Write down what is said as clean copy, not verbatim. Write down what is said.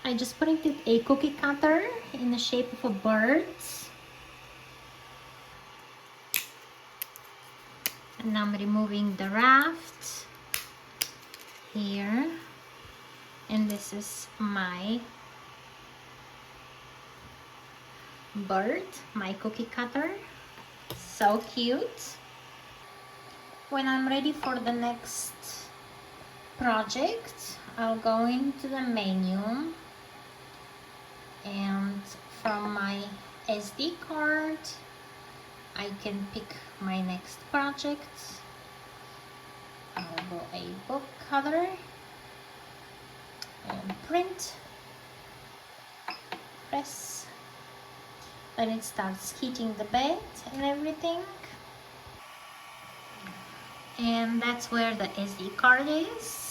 I just printed a cookie cutter in the shape of a bird. And I'm removing the raft here. And this is my bird, my cookie cutter. So cute. When I'm ready for the next project, I'll go into the menu and from my SD card I can pick my next project. I'll go a book color and print, press, then it starts heating the bed and everything. And that's where the SD card is.